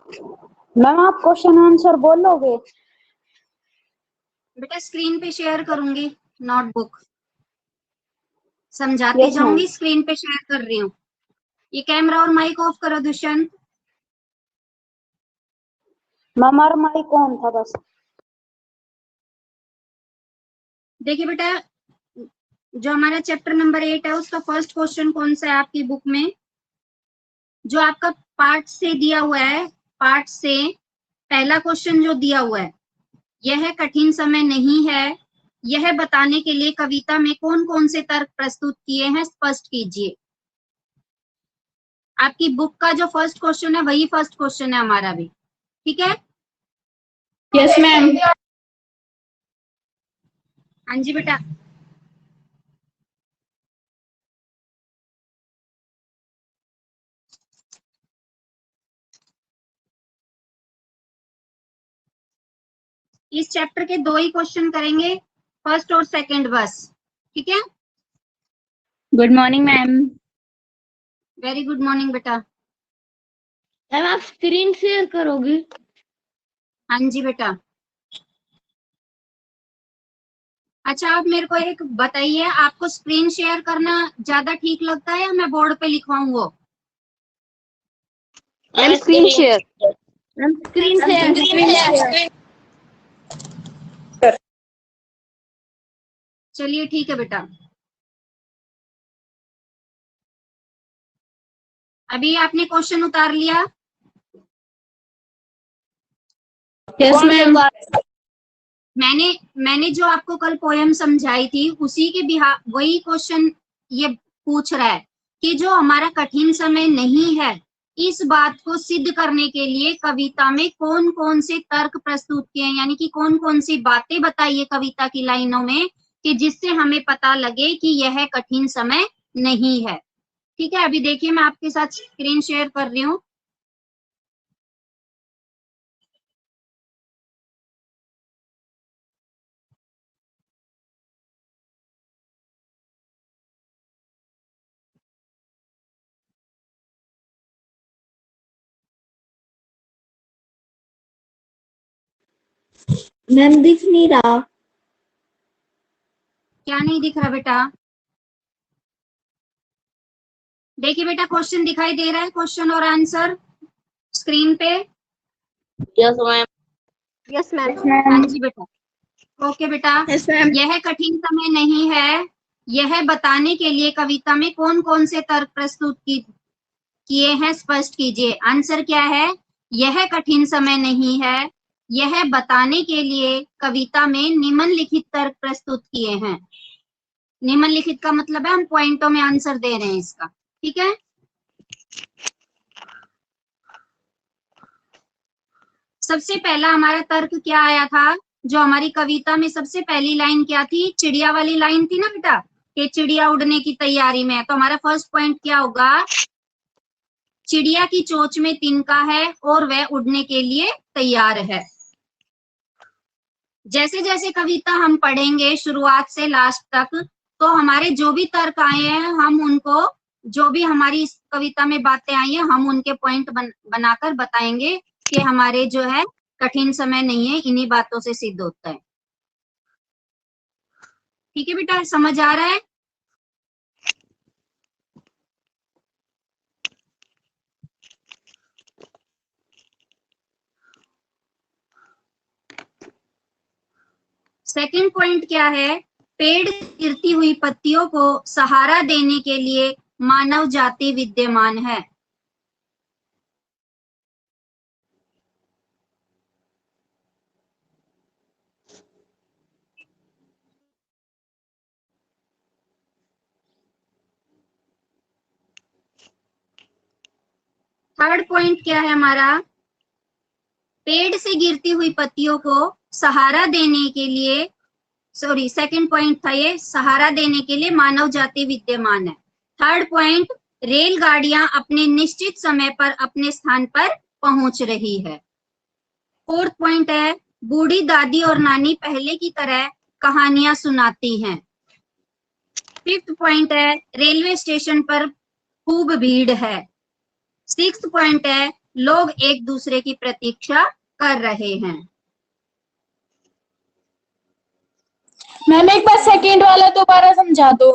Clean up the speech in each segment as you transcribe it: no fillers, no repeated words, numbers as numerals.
Ma'am आप question answer बोलोगे? बेटा स्क्रीन पे शेयर करूंगी नोटबुक, समझाती Yes, जाऊंगी, ma'am. स्क्रीन पे शेयर कर रही हूँ। ये कैमरा और माइक ऑफ करो दुष्यंत। मैम हमारा माइक ऑन था बस। देखिए बेटा, जो हमारा चैप्टर नंबर 8 है उसका फर्स्ट क्वेश्चन कौन सा है आपकी बुक में? जो आपका पार्ट से दिया हुआ है, पार्ट से पहला क्वेश्चन जो दिया हुआ है, यह कठिन समय नहीं है, यह बताने के लिए कविता में कौन कौन से तर्क प्रस्तुत किए हैं स्पष्ट कीजिए। आपकी बुक का जो फर्स्ट क्वेश्चन है वही फर्स्ट क्वेश्चन है हमारा भी, ठीक है? Yes ma'am. हाँ जी बेटा। इस चैप्टर के 2 ही क्वेश्चन करेंगे, फर्स्ट और सेकंड बस, ठीक है? Good morning ma'am. Very good morning बेटा। मैम आप स्क्रीन शेयर करोगी? हाँ जी बेटा। अच्छा आप मेरे को एक बताइए, आपको स्क्रीन शेयर करना ज्यादा ठीक लगता है या मैं बोर्ड पे लिखवाऊं वो? Ma'am screen share. Ma'am screen share. चलिए ठीक है बेटा। अभी आपने क्वेश्चन उतार लिया? Yes ma'am. मैंने जो आपको कल पोयम समझाई थी उसी के बिहार वही क्वेश्चन ये पूछ रहा है कि जो हमारा कठिन समय नहीं है, इस बात को सिद्ध करने के लिए कविता में कौन कौन से तर्क प्रस्तुत किए हैं, यानी कि कौन कौन सी बातें बताई है कविता की लाइनों में कि जिससे हमें पता लगे कि यह कठिन समय नहीं है। ठीक है, अभी देखिए मैं आपके साथ स्क्रीन शेयर कर रही हूँ। मैम दिख नहीं रहा। क्या नहीं दिख रहा बेटा? देखिए बेटा क्वेश्चन दिखाई दे रहा है, क्वेश्चन और आंसर स्क्रीन पे। Yes ma'am. Yes ma'am. हाँ जी बेटा। ओके बेटा। Yes ma'am. यह कठिन समय नहीं है, यह बताने के लिए कविता में कौन कौन से तर्क प्रस्तुत किए हैं स्पष्ट कीजिए। आंसर क्या है? यह कठिन समय नहीं है, यह बताने के लिए कविता में निम्नलिखित तर्क प्रस्तुत किए हैं। निम्नलिखित का मतलब है हम पॉइंटों में आंसर दे रहे हैं इसका, ठीक है? सबसे पहला हमारा तर्क क्या आया था? जो हमारी कविता में सबसे पहली लाइन क्या थी? चिड़िया वाली लाइन थी ना बेटा, कि चिड़िया उड़ने की तैयारी में है। तो हमारा फर्स्ट पॉइंट क्या होगा? चिड़िया की चोंच में तिनका है और वह उड़ने के लिए तैयार है। जैसे जैसे कविता हम पढ़ेंगे शुरुआत से लास्ट तक, तो हमारे जो भी तर्क आए हैं हम उनको, जो भी हमारी इस कविता में बातें आई हैं हम उनके पॉइंट बनाकर बताएंगे कि हमारे जो है कठिन समय नहीं है, इन्हीं बातों से सिद्ध होता है। ठीक है बेटा, समझ आ रहा है? सेकंड पॉइंट क्या है? पेड़ गिरती हुई पत्तियों को सहारा देने के लिए मानव जाति विद्यमान है। थर्ड पॉइंट क्या है हमारा? पेड़ से गिरती हुई पत्तियों को सहारा देने के लिए, सॉरी सेकंड पॉइंट था ये, सहारा देने के लिए मानव जाति विद्यमान है। थर्ड पॉइंट, रेलगाड़ियां अपने निश्चित समय पर अपने स्थान पर पहुंच रही है। फोर्थ पॉइंट है, बूढ़ी दादी और नानी पहले की तरह कहानियां सुनाती हैं। फिफ्थ पॉइंट है, रेलवे स्टेशन पर खूब भीड़ है। सिक्स्थ पॉइंट है, लोग एक दूसरे की प्रतीक्षा कर रहे हैं। मैम एक बार सेकंड वाला दोबारा समझा दो।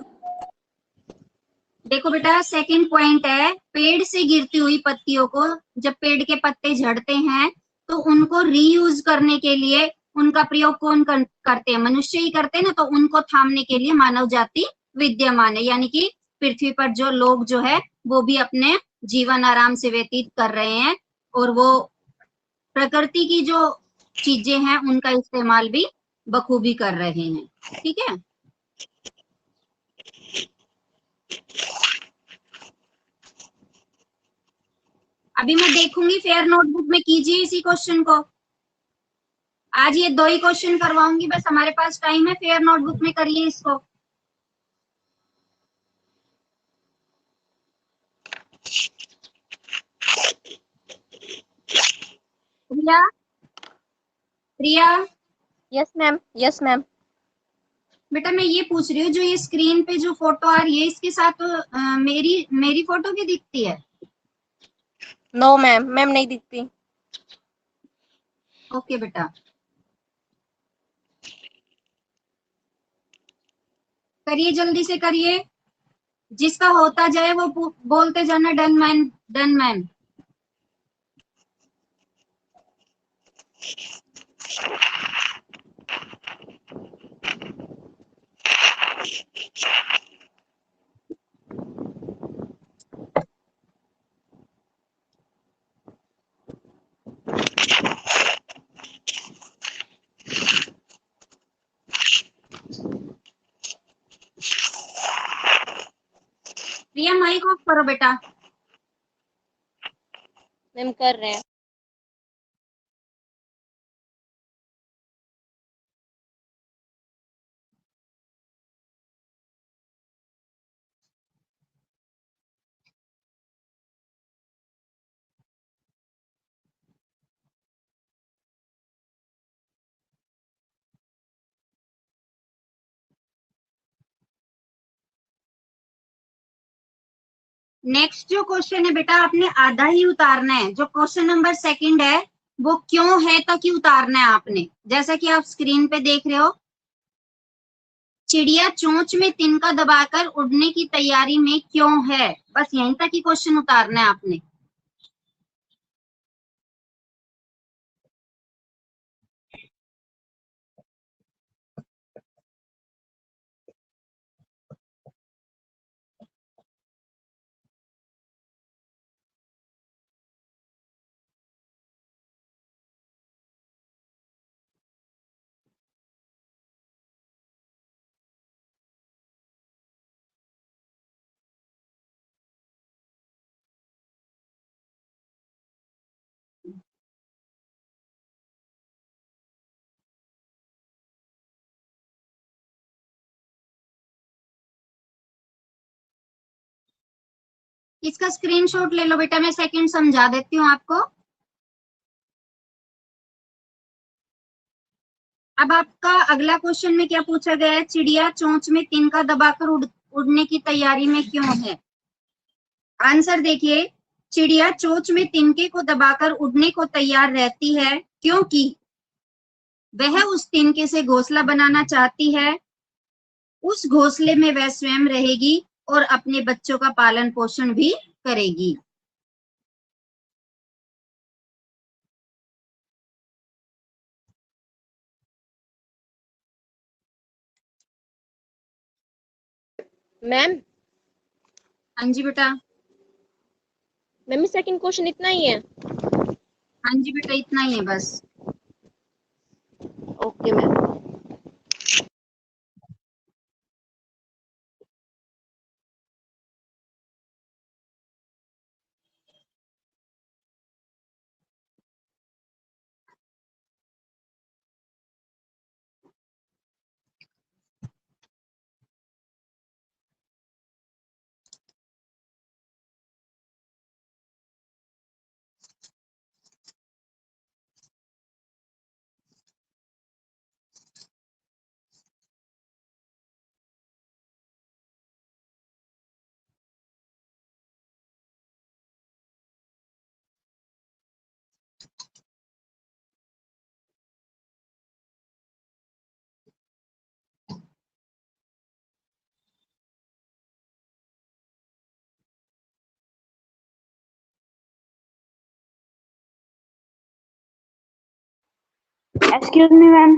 देखो बेटा, सेकंड पॉइंट है, पेड़ से गिरती हुई पत्तियों को, जब पेड़ के पत्ते झड़ते हैं तो उनको रीयूज करने के लिए उनका प्रयोग कौन करते हैं? मनुष्य ही करते हैं ना। तो उनको थामने के लिए मानव जाति विद्यमान है, यानी कि पृथ्वी पर जो लोग जो है वो भी अपने जीवन आराम से व्यतीत कर रहे हैं, और वो प्रकृति की जो चीजें हैं उनका इस्तेमाल भी बखूबी कर रहे हैं। ठीक है, अभी मैं देखूंगी फेयर नोटबुक में, कीजिए इसी क्वेश्चन को। आज ये 2 ही क्वेश्चन करवाऊंगी बस, हमारे पास टाइम है, फेयर नोटबुक में करिए इसको। प्रिया, प्रिया, यस मैम, यस मैम। बेटा मैं ये पूछ रही हूँ, जो ये स्क्रीन पे जो फोटो आ रही है इसके साथ मेरी मेरी फोटो भी दिखती है? नो मैम, मैम नहीं दिखती। ओके बेटा, करिए जल्दी से करिए, जिसका होता जाए वो बोलते जाना, done ma'am, done ma'am. Priya mike off करो बेटा। मैम कर रहे हैं। नेक्स्ट जो क्वेश्चन है बेटा, आपने आधा ही उतारना है। जो क्वेश्चन नंबर सेकंड है वो क्यों है तक ही उतारना है आपने। जैसा कि आप स्क्रीन पे देख रहे हो, चिड़िया चोंच में तिनका दबाकर उड़ने की तैयारी में क्यों है, बस यहीं तक ही क्वेश्चन उतारना है आपने। इसका स्क्रीनशॉट ले लो बेटा, मैं सेकंड समझा देती हूँ आपको। अब आपका अगला क्वेश्चन में क्या पूछा गया है, चिड़िया चोंच में तिनका दबाकर उड़ने की तैयारी में क्यों है। आंसर देखिए, चिड़िया चोंच में तिनके को दबाकर उड़ने को तैयार रहती है क्योंकि वह उस तिनके से घोंसला बनाना चाहती है, उस घोंसले में वह स्वयं रहेगी और अपने बच्चों का पालन पोषण भी करेगी। मैम, हाँ जी बेटा, मैम सेकंड क्वेश्चन इतना ही है। हाँ जी बेटा, इतना ही है बस। Okay ma'am. Excuse me ma'am.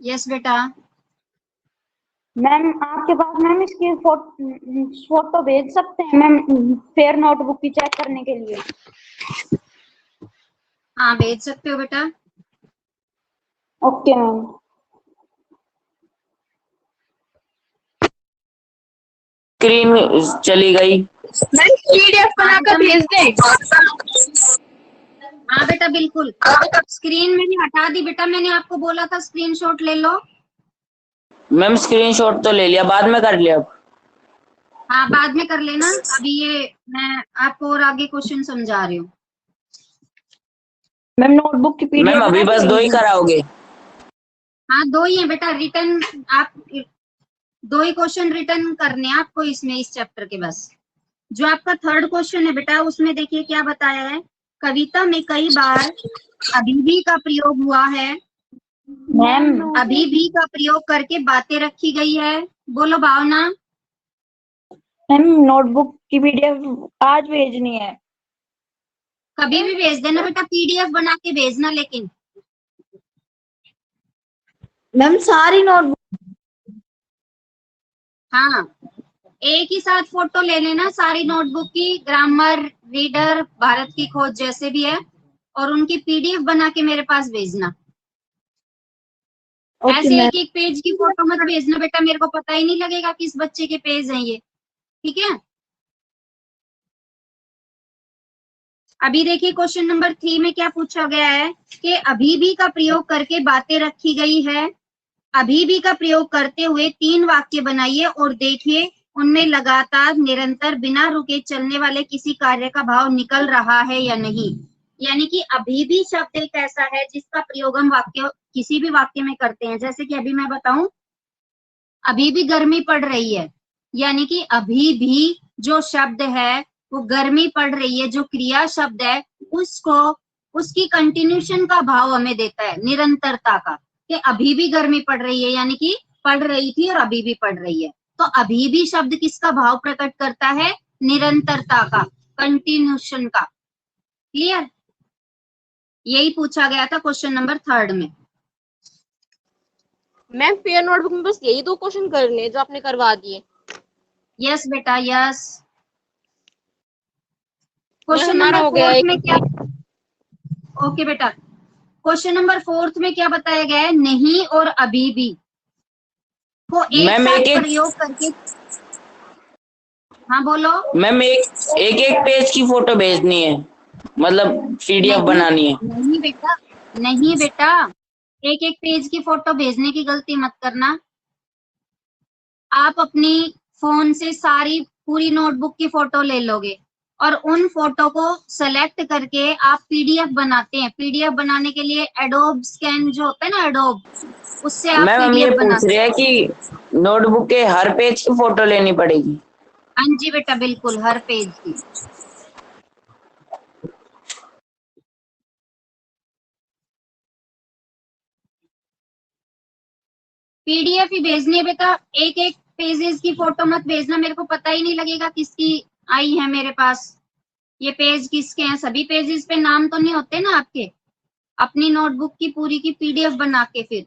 Yes बेटा। मैम आपके पास मैम इसकी फोटो भेज सकते हैं मैम, फेयर नोटबुक की चेक करने के लिए? हाँ भेज सकते हो बेटा। Okay ma'am. स्क्रीन चली गई। मैम पीडीएफ बनाकर भेज दें। हाँ बेटा बिल्कुल, स्क्रीन मैंने हटा दी बेटा, मैंने आपको बोला था स्क्रीनशॉट ले लो। मैम स्क्रीनशॉट तो ले लिया, बाद में कर लिया। हाँ बाद में कर लेना, अभी ये मैं आपको और आगे क्वेश्चन समझा रही हूँ। मैम नोटबुक की पीडीएफ मैम अभी बस 2 ही कराओगे? हाँ 2 ही है बेटा, रिटर्न आप 2 ही क्वेश्चन रिटर्न करने हैं आपको इसमें, इस चैप्टर के बस। जो आपका थर्ड क्वेश्चन है बेटा, उसमें देखिए क्या बताया है। कविता में कई बार अभी भी का प्रयोग हुआ है। मैम अभी भी का प्रयोग करके बातें रखी गई है। बोलो भावना। मैम नोटबुक की पीडीएफ आज भेजनी है। कभी भी भेज देना बेटा, पीडीएफ बना के भेजना लेकिन। मैम सारी नोटबुक। हाँ एक ही साथ फोटो ले लेना सारी नोटबुक की, ग्रामर, रीडर, भारत की खोज जैसे भी है, और उनकी पीडीएफ बना के मेरे पास भेजना। ऐसे मैम। एक एक पेज की फोटो मत भेजना बेटा, मेरे को पता ही नहीं लगेगा किस बच्चे के पेज हैं ये, ठीक है। अभी देखिए क्वेश्चन नंबर 3 में क्या पूछा गया है कि अभी भी का प्रयोग करके बातें रखी गई है। अभी भी का प्रयोग करते हुए 3 वाक्य बनाइए और देखिए उनमें लगातार, निरंतर, बिना रुके चलने वाले किसी कार्य का भाव निकल रहा है या नहीं। यानी कि अभी भी शब्द एक ऐसा है जिसका प्रयोग हम वाक्य, किसी भी वाक्य में करते हैं। जैसे कि अभी मैं बताऊं, अभी भी गर्मी पड़ रही है, यानी कि अभी भी जो शब्द है वो गर्मी पड़ रही है, जो क्रिया शब्द है उसको, उसकी कंटिन्यूशन का भाव हमें देता है, निरंतरता का, कि अभी भी गर्मी पड़ रही है, यानी कि पड़ रही थी और अभी भी पड़ रही है। तो अभी भी शब्द किसका भाव प्रकट करता है? निरंतरता का, कंटिन्यूशन का। क्लियर? यही पूछा गया था क्वेश्चन नंबर 3 में। मैम फेयर नोटबुक में बस यही 2 क्वेश्चन करने हैं जो आपने करवा दिए। यस बेटा यस। क्वेश्चन हमारा नंबर हो गया 4 एक। में क्या, ओके बेटा, क्वेश्चन नंबर 4 में क्या बताया गया है? नहीं और अभी भी को एक मैम साथ प्रयोग करके। हाँ बोलो। मैम एक पेज की फोटो भेजनी है, मतलब पीडीएफ बनानी है। नहीं बेटा, नहीं बेटा, एक एक पेज की फोटो भेजने की गलती मत करना। आप अपनी फोन से सारी पूरी नोटबुक की फोटो ले लोगे और उन फोटो को सेलेक्ट करके आप पीडीएफ बनाते हैं। पीडीएफ बनाने के लिए एडोब स्कैन जो होता है ना, एडोब, उससे आप मैम हम ये पीडीएफ पूछ बनाते रहे हैं कि नोटबुक के हर पेज की फोटो लेनी पड़ेगी? हैं। हाँ जी बेटा बिल्कुल, हर पेज की। पीडीएफ ही भेजनी है बेटा, एक एक पेजेस की फोटो मत भेजना, मेरे को पता ही नहीं लगेगा किसकी आई है मेरे पास, ये पेज किसके हैं। सभी पेजेस पे नाम तो नहीं होते ना आपके। अपनी नोटबुक की पूरी की पीडीएफ बना के फिर।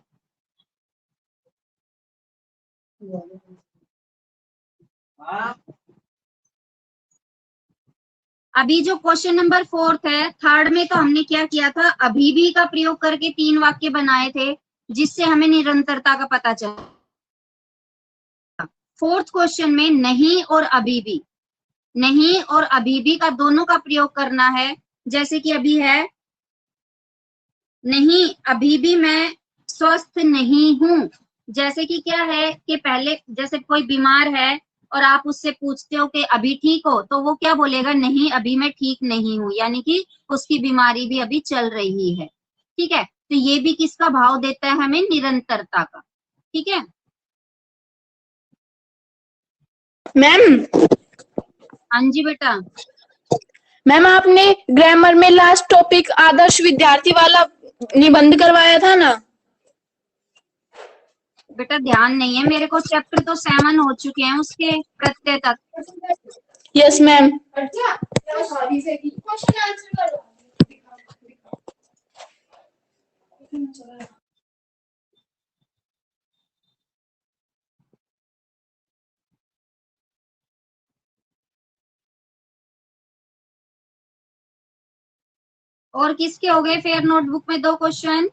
अभी जो क्वेश्चन नंबर 4 है, 3 में तो हमने क्या किया था? अभी भी का प्रयोग करके 3 वाक्य बनाए थे जिससे हमें निरंतरता का पता चला। 4th क्वेश्चन में नहीं और अभी भी, नहीं और अभी भी का दोनों का प्रयोग करना है। जैसे कि अभी है, नहीं अभी भी मैं स्वस्थ नहीं हूं। जैसे कि क्या है कि पहले जैसे कोई बीमार है और आप उससे पूछते हो कि अभी ठीक हो, तो वो क्या बोलेगा? नहीं अभी मैं ठीक नहीं हूं, यानी कि उसकी बीमारी भी अभी चल रही है। ठीक है, तो ये भी किसका भाव देता है हमें? निरंतरता का। ठीक है मैम। हाँ जी बेटा। मैम आपने ग्रामर में लास्ट टॉपिक आदर्श विद्यार्थी वाला निबंध करवाया था ना? बेटा ध्यान नहीं है मेरे को, चैप्टर तो 7 हो चुके हैं उसके प्रत्यय तक। Yes ma'am. और किसके हो गए फेयर नोटबुक में 2 क्वेश्चन?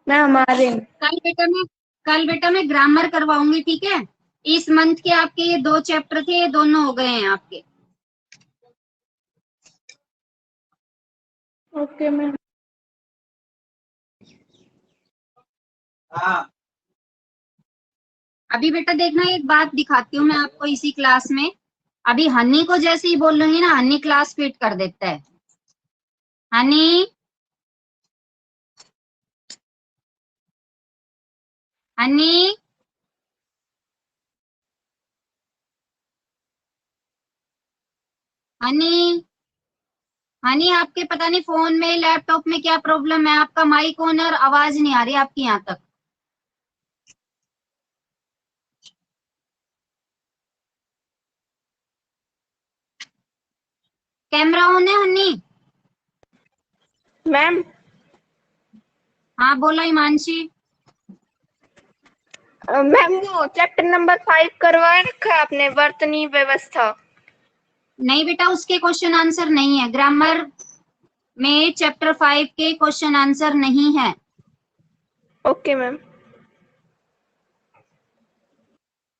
मैम हमारे कल बेटा मैं ग्रामर करवाऊंगी, ठीक है? इस मंथ के आपके ये 2 चैप्टर थे, ये दोनों हो गए हैं आपके। Okay ma'am. अभी बेटा देखना, एक बात दिखाती हूँ मैं आपको इसी क्लास में। अभी हनी को जैसे ही बोलूंगी ना, हनी क्लास क्विट कर देता है। हनी, हनी, हनी, हनी, आपके पता नहीं फोन में लैपटॉप में क्या प्रॉब्लम है, आपका माइक ऑन और आवाज नहीं आ रही आपकी यहाँ तक। कैमरा ऑन है हनी? मैम हाँ बोला हिमांशी। मैम वो चैप्टर नंबर 5 करवा रखा है आपने, वर्तनी व्यवस्था। नहीं बेटा, उसके क्वेश्चन आंसर नहीं है। ग्रामर में चैप्टर 5 के क्वेश्चन आंसर नहीं है। Okay ma'am.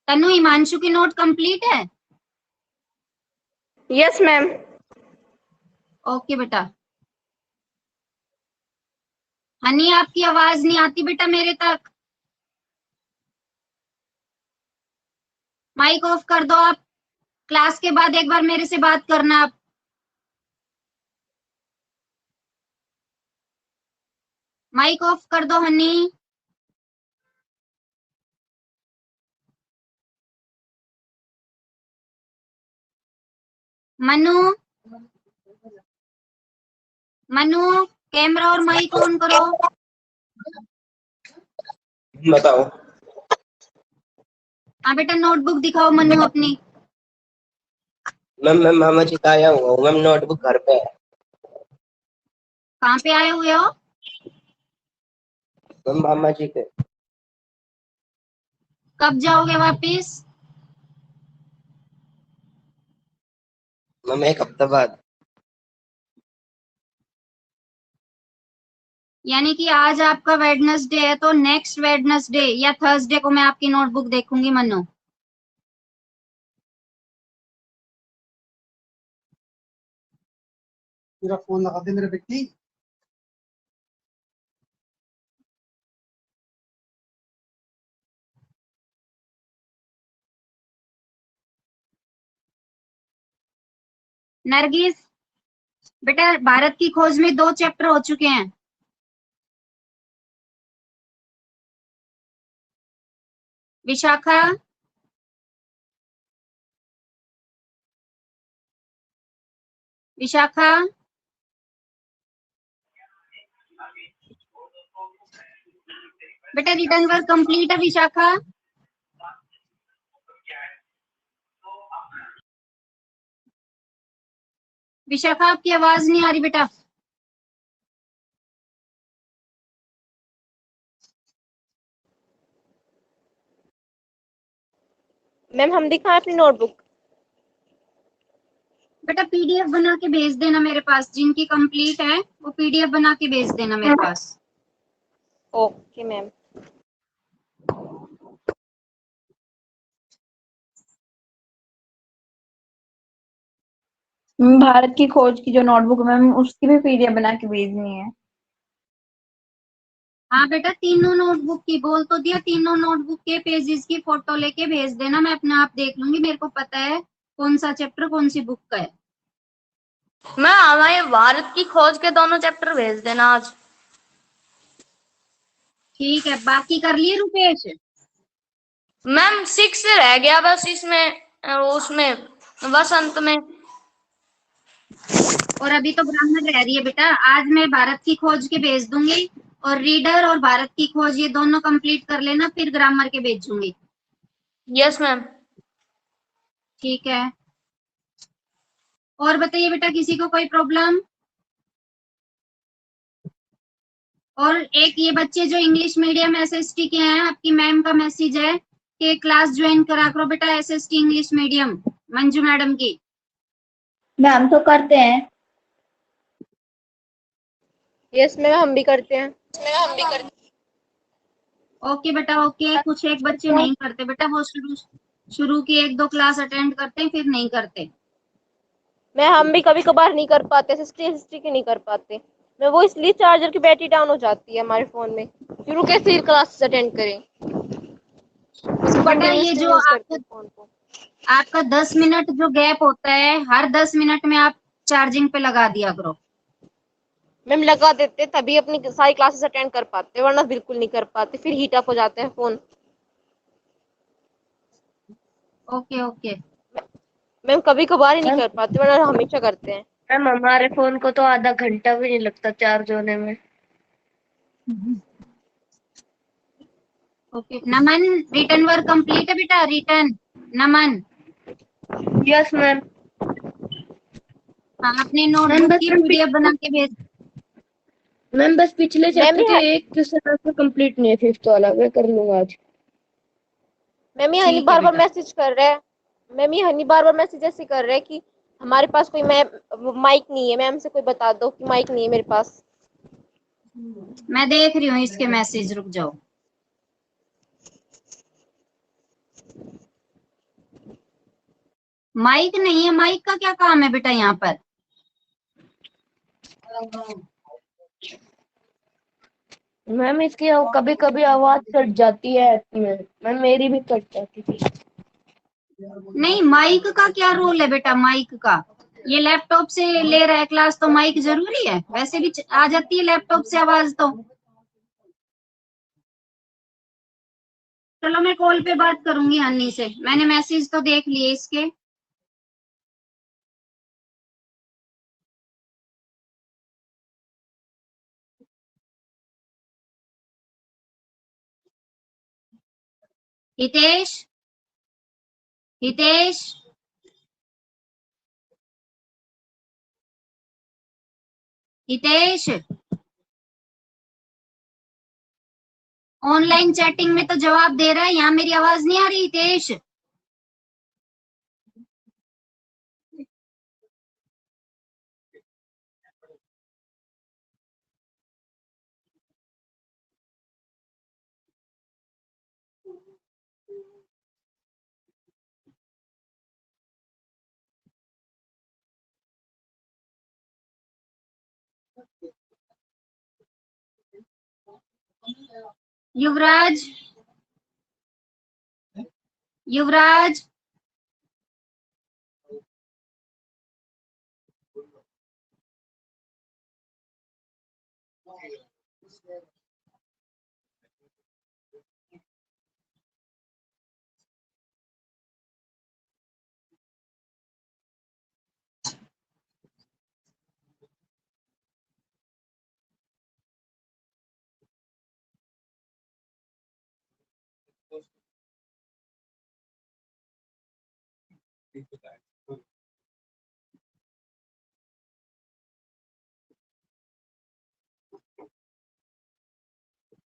तनु, हिमांशु की नोट कंप्लीट है? Yes ma'am. ओके बेटा। हनी, आपकी आवाज नहीं आती बेटा मेरे तक। माइक ऑफ कर दो आप। क्लास के बाद एक बार मेरे से बात करना आप। माइक ऑफ कर दो हनी। मनु, मनु, कैमरा और माइक ऑन करो। बताओ हाँ बेटा, नोटबुक दिखाओ मनु अपनी। मैम। मैं मामा जी का आया हुआ हूँ मैम, नोटबुक घर पे है। कहाँ पे आए हुए हो? मैम मामा जी के। कब जाओगे वापिस? मैम 1 हफ्ता बाद। यानी कि आज आपका वेडनेसडे है, तो नेक्स्ट वेडनेसडे या थर्सडे को मैं आपकी नोटबुक देखूंगी मनु। मेरा फोन लगा दे मेरे बेटी। नरगिस बेटा, भारत की खोज में 2 चैप्टर हो चुके हैं। विशाखा, विशाखा, बेटा रिटर्न वर्क कंप्लीट है विशाखा? विशाखा, आपकी आवाज नहीं आ रही बेटा। मैम हम दिखाएं अपनी नोटबुक? बेटा पीडीएफ बना के भेज देना मेरे पास, जिनकी कंप्लीट है वो पीडीएफ बना के भेज देना मेरे पास। Okay ma'am. भारत की खोज की जो नोटबुक मैम, उसकी भी पीडीएफ बना के भेजनी है। हाँ बेटा, तीनों नोटबुक की बोल तो दिया, तीनों नोटबुक के पेजेस की फोटो लेके भेज देना, मैं अपने आप देख लूंगी, मेरे को पता है कौन सा चैप्टर कौन सी बुक का है। मैं हमारे भारत की खोज के दोनों चैप्टर भेज देना आज। ठीक है, बाकी कर लिए रुपेश? मैम 6 रह गया बस इसमें, उसमें वसंत में। और अभी तो ग्रामर रह रही है बेटा, आज मैं भारत की खोज के भेज दूंगी, और रीडर और भारत की खोज ये दोनों कंप्लीट कर लेना, फिर ग्रामर के भेजूंगी। Yes ma'am. ठीक है। और बताइए बेटा, किसी को कोई प्रॉब्लम? और एक ये बच्चे जो इंग्लिश मीडियम एसएसटी के हैं, आपकी मैम का मैसेज है कि क्लास ज्वाइन करा करो बेटा SST English medium Manju madam की। मैम तो करते हैं। यस मैम, हम भी करते हैं। ओके बेटा ओके। कुछ एक बच्चे नहीं करते बेटा, वो शुरू की 1-2 क्लास अटेंड करते हैं फिर नहीं करते। मैं हम भी कभी कभार नहीं कर पाते, हिस्ट्री की नहीं कर पाते। मैं वो इसलिए चार्जर की बैटरी डाउन हो जाती है हमारे फोन में, शुरू कैसे ही क्लासेस अटेंड करें। बेटा ये जो आपका 10 मिनट जो गैप होता है, हर 10 मिनट में आप चार्जिंग पे लगा दिया करो। मैम लगा देते तभी अपनी सारी क्लासेस अटेंड कर पाते, वरना बिल्कुल नहीं कर पाते, फिर हीट अप हो जाते हैं फोन। Okay okay. मैम कभी कभार ही नहीं कर पाते, वरना हमेशा करते हैं। मैम हमारे फोन को तो आधा घंटा भी नहीं लगता चार्ज होने में। Okay Naman, return work complete है बेटा? रिटर्न नमन? Yes ma'am. हाँ, अपने नोटबुक की पीडीएफ बना के भेज। मैम बस पिछले चैप्टर मैम के एक क्वेश्चन कंप्लीट नहीं है, फिफ्थ वाला मैं कर लूंगा आज। मैम ये हनी ठीक है बार बार बेटा। मैसेज कर रहा है। मैम ये हनी बार बार मैसेज ऐसे कर रहा है कि हमारे पास कोई माइक नहीं है। मैम से कोई बता दो कि माइक नहीं है मेरे पास। मैं देख रही हूँ इसके मैसेज, रुक जाओ। माइक नहीं है? माइक का क्या काम है बेटा यहाँ पर? मैम इसकी कभी कभी आवाज कट जाती है मैम मेरी भी कट जाती थी। नहीं, माइक का क्या रोल है बेटा? माइक का ये लैपटॉप से ले रहा है क्लास तो माइक जरूरी है? वैसे भी आ जाती है लैपटॉप से आवाज तो। चलो मैं कॉल पे बात करूंगी हनी से, मैंने मैसेज तो देख लिए इसके। हितेश, हितेश, हितेश, ऑनलाइन चैटिंग में तो जवाब दे रहा है, यहाँ मेरी आवाज नहीं आ रही Hitesh? Yuvraj, Yuvraj,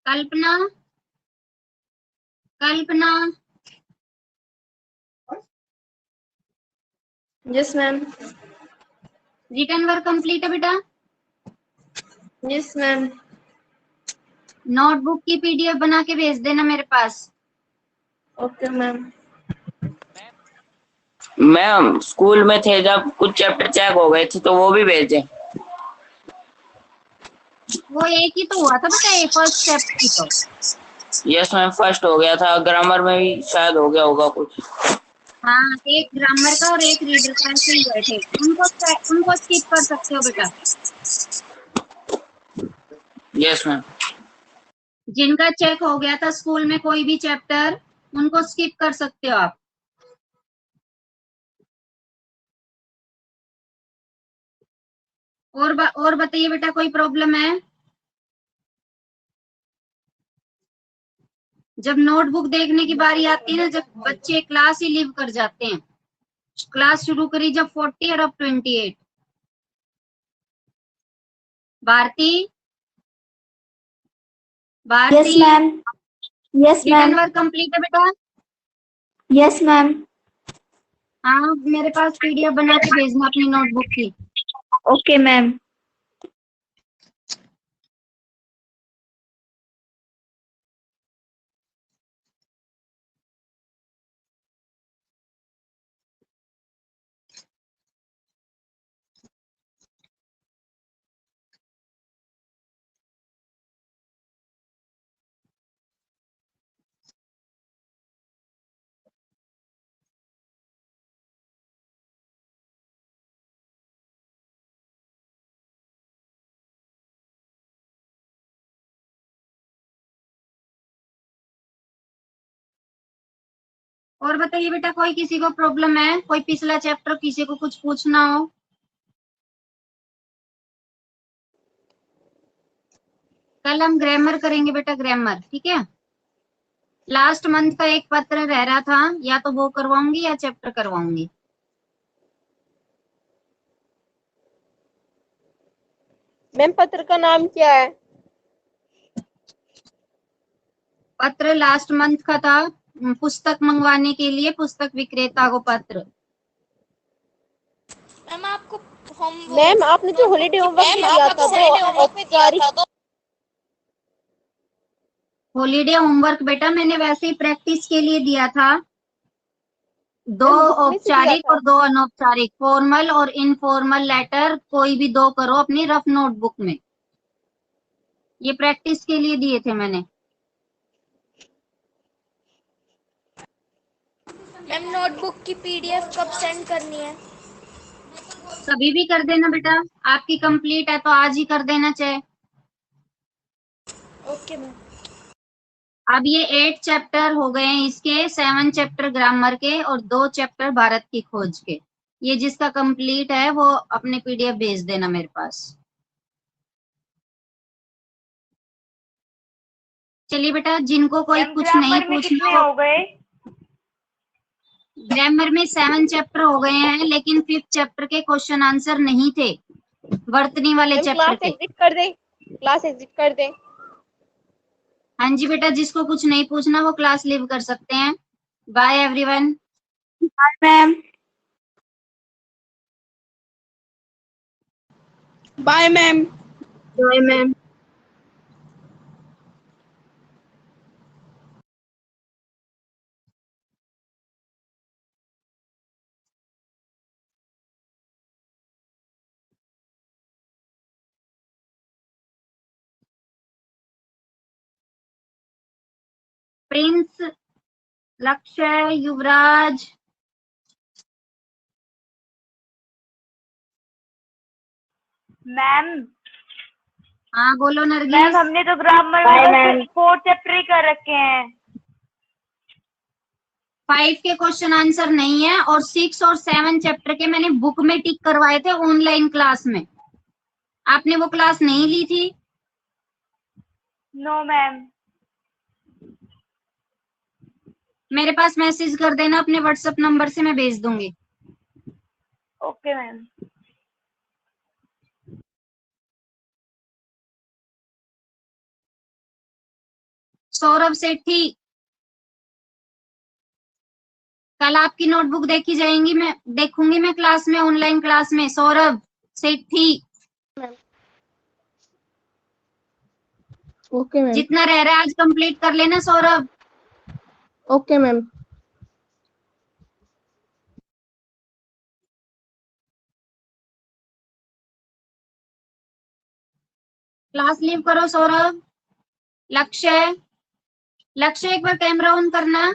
Kalpana, Kalpana, yes ma'am. Return work complete है बेटा? Yes ma'am. नोटबुक की पीडीएफ बना के भेज देना मेरे पास। Okay ma'am. मैम स्कूल में थे जब कुछ चैप्टर चेक हो गए थे तो वो भी भेजें। वो एक ही तो हुआ था बेटा, ये फर्स्ट चैप्टर की तो। यस मैम फर्स्ट हो गया था, ग्रामर में भी शायद हो गया होगा कुछ। हाँ, एक ग्रामर का और एक रीडर का ऐसे ही हुए थे, उनको स्किप कर सकते हो बेटा। Yes ma'am. जिनका चेक हो गया था स्कूल में कोई भी चैप्टर, उनको स्किप कर सकते हो आप। और बताइए बेटा, कोई प्रॉब्लम है? जब नोटबुक देखने की बारी आती है ना, जब बच्चे क्लास ही लीव कर जाते हैं, क्लास शुरू करी जब 40 और अब 28। Bharti, yes ma'am. Yes written ma'am. Work complete है बेटा? Yes ma'am. हाँ, मेरे पास पीडीएफ बना के भेजना अपनी नोटबुक की। Okay ma'am. और बताइए बेटा, कोई किसी को प्रॉब्लम है? कोई पिछला चैप्टर किसी को कुछ पूछना हो? कल हम ग्रामर करेंगे बेटा, ग्रामर, ठीक है? लास्ट मंथ का एक पत्र रह रहा था, या तो वो करवाऊंगी या चैप्टर करवाऊंगी। मैम पत्र का नाम क्या है? पत्र लास्ट मंथ का था, पुस्तक मंगवाने के लिए पुस्तक विक्रेता को पत्र। मैम आपको हम मैम आपने जो हॉलीडे होमवर्क में दिया था वो औपचारिक हॉलीडे होमवर्क बेटा मैंने वैसे ही प्रैक्टिस के लिए दिया था। दो मैम बुक में से दिया औपचारिक था। और दो अनौपचारिक, फॉर्मल और इनफॉर्मल लेटर, कोई भी दो करो अपनी रफ नोटबुक में। ये प्रैक्टिस के लिए दिए थे मैंने। मैम नोटबुक की पीडीएफ कब सेंड करनी है? कभी भी कर देना बेटा, आपकी कंप्लीट है तो आज ही कर देना चाहे। Okay ma'am. अब ये 8 चैप्टर हो गए हैं इसके, 7 चैप्टर ग्रामर के और 2 चैप्टर भारत की खोज के। ये जिसका कंप्लीट है वो अपने पीडीएफ भेज देना मेरे पास। चलिए बेटा, जिनको कोई कुछ नहीं पूछना हो गए? ग्रामर में 7 चैप्टर हो गए हैं, लेकिन 5th चैप्टर के क्वेश्चन आंसर नहीं थे, वर्तनी वाले मैम चैप्टर क्लास के। एग्जिट कर दे, क्लास एग्जिट कर दे। हाँ जी बेटा, जिसको कुछ नहीं पूछना वो क्लास लीव कर सकते हैं। Bye everyone. Ma'am. Bye ma'am. Bye ma'am. Prince, Lakshya, Yuvraj, ma'am. हाँ बोलो मैम नरगिस। हमने तो ग्रामर में 4 चैप्टर ही कर रखे हैं। 5 के क्वेश्चन आंसर नहीं है, और 6 और 7 चैप्टर के मैंने बुक में टिक करवाए थे ऑनलाइन क्लास में। आपने वो क्लास नहीं ली थी? No ma'am. मेरे पास मैसेज कर देना अपने व्हाट्सएप नंबर से, मैं भेज दूंगी। Okay ma'am. सौरभ सेठी, कल आपकी नोटबुक देखी जाएंगी, मैं देखूंगी मैं क्लास में, ऑनलाइन क्लास में। सौरभ सेठी, ओके मैम। जितना रह रहा है आज कंप्लीट कर लेना Saurabh. Okay ma'am. Class leave करो सौरभ। लक्ष्य, लक्ष्य एक बार कैमरा ऑन करना।